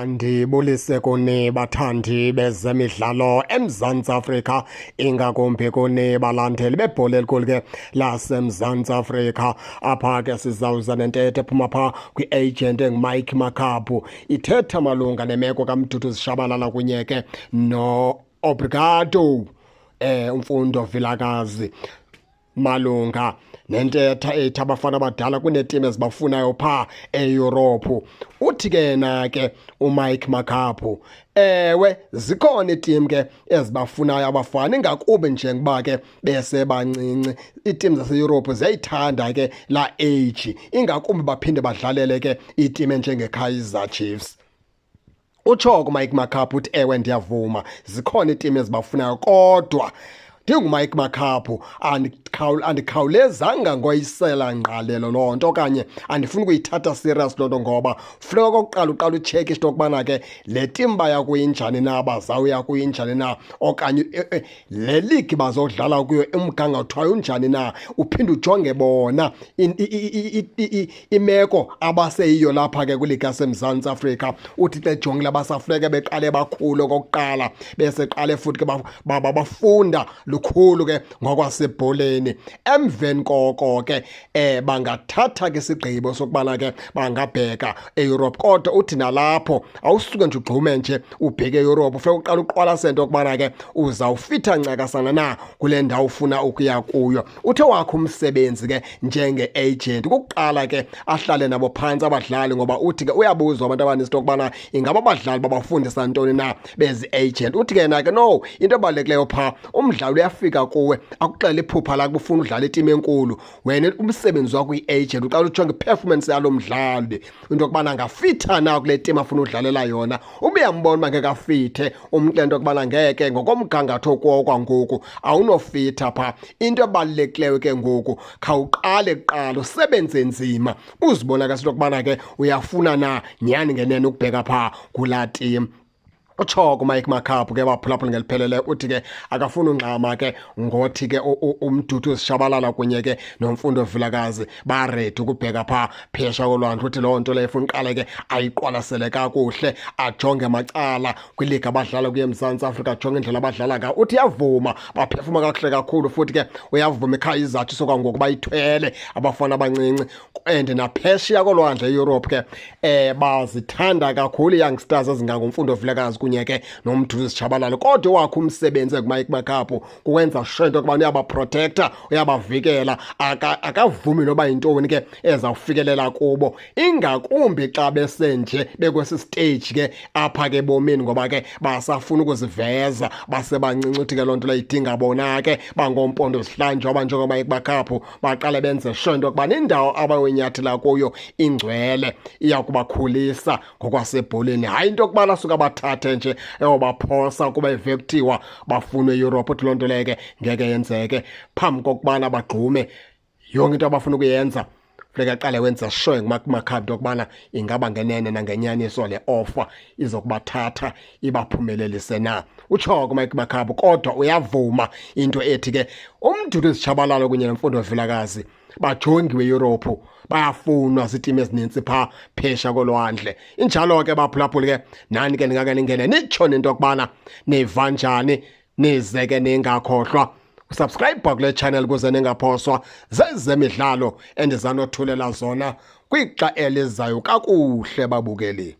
Ndibulise kuni bathandi bezemidlalo eMzantsi Afrika, ingakumbi kuni balandeli bebhola elikhulu ke laseMzantsi Afrika. Apha ke sizawuza nentetho ephuma phaa kwi-agent enguMike Makhabu, ithetha malunga nemeko kaMdudu Shabalala kunye ke no-Obrigado uMfundo Vilakazi malunga nentetha ethi abafana abadala kuneetim ezibafunayo phaa eYurophu. Uthi ke na ke uMike Makhabu, ewe zikhona iitim ke ezibafunayo abafana, ingakubi njengoba ke besebancinci. Iitim zaseYurophu ziyayithanda ke laa age, ingakumbi baphinde badlalele ke iitim enjengeKaizer Chiefs. Utsho uMike Makhabu uthi ewe ndiyavuma zikhona iitim ezibafunayo, kodwa ndinguMike Makhabu andikhawulezanga ngoyisela ngqalelo loo nto, okanye andifuni ukuyithatha serious loo nto, ngoba funeka okokuqala uqala utshekhe into yokubana ke le tim baya kuyinjani na, bazawuya kuyinjani na, okanye le ligi bazodlala kuyo umgangatho wayo unjani na. Uphinde ujonge bona imeko abaseyiyo lapha ke kwiligi yaseMzantsi Afrika. Uthi xa ejongile abasafuneke beqale bakhulu okokuqala, beseqale futhi ke bafunda lukhulu ke ngokwasebholeni. Emveni koko ke bangathatha ke isigqibo sokubana ke bangabheka eEurope, kodwa uthi nalapho awusuke nje ugxume nje ubheke eEurope, ufike uqala uqwalasela into yokubana ke uzawufitha ncakasana na kule ndawo ufuna ukuya kuyo. Uthe wakho umsebenzi ke njenge-agent kukuqala ke ahlale nabo phantsi abadlali, ngoba uthi ke uyabuzwa abantu abaninzi into yokubana ingaba abadlali babafundisa ntoni na bezi-agent. Uthi ke na ke no, into ebalulekileyo phaa umdlali uyafika kuwe akuxela iphupha lakho ufuna udlala itim enkulu, wena umsebenzi wakho uyi-agent uqala ujonge i-performance yalo mdlali, into yokubana angafitha na kule tim afuna udlalela yona. Ubuyambona uba ngeke afithe umntu into yokubana ngeke ngokomgangatho kwangoku awunofitha phaa. Into ebalulekileyo ke ngoku khawuqale kuqala usebenze nzima uzibonakala into yokubana ke uyafuna na nyhani ngenene ukubheka phaa kulaa tim. Utshoko uMike Makhabu ke baphulaphula ngeliphelele, uthi ke akafuna ungxama ke ngothi ke uMdudu Shabalala kunye ke noMfundo Vilakazi baredi ukubheka phaa phesha kolwandle. Uthi loo nto leyo ifuna uqale ke ayiqwalasele kakuhle, ajonge macala kwiligi abadlala kuye eMzantsi Afrika, ajonge indlela abadlala ngayo. Uthi uyavuma baphefuma kakuhle kakhulu, futhi ke uyavuma iKaizer Chiefs okwangoku bayithwele abafana abancinci, and naphesheya kolwandle eEurope ke bazithanda kakhulu youngsters ezingangumfundo Vilakazi kunye ke noMdudu Shabalala. Kodwa wakho umsebenzi nguMike Makhabu kukwenza sure into yokuba uyabaprotecta, uyabavikela, akavumi noba yintoni ke ezawufikelela kubo, ingakumbi xa besenje bekwesi stage ke apha ke bomini, ngoba ke basafuna ukuziveza basebancinci. Uthi ke loo nto leyo idinga bona ke bangompondo zihlanjwa abanjengoMike Makhabu baqale benze sure into yokuba indawo abayonyathela kuyo ingcwele, iya kubakhulisa ngokwasebholeni, hayi into yokubana suka bathathe nje eyobaphosa kuba ive kuthiwa bafuna eEurope. Uthi loo nto leyo ke ngeke yenzeke. Phambi kokubana bagxume yonke into abafuna ukuyenza, funeka aqale wenza sure nguMike Makhabu into yokubana ingaba ngenene nangenyaniso le offer izokubathatha ibaphumelelise na. Utshoko uMike Makhabu, kodwa uyavuma into ethi ke uMdudu Shabalala kunye noMfundo Vilakazi bajongiwe eEurope, bayafunwa ziitim ezinintsi phaa phesha kolwandle. Injalo ke baphulaphuli ke nani ke ndingake ningene nitsho nento yokubana niva njani, nize ke ningakhohlwa usubscribe kule channel ukuze ningaphoswa zezemidlalo endizanothulela zona kwixa elizayo kakuhle babukeli.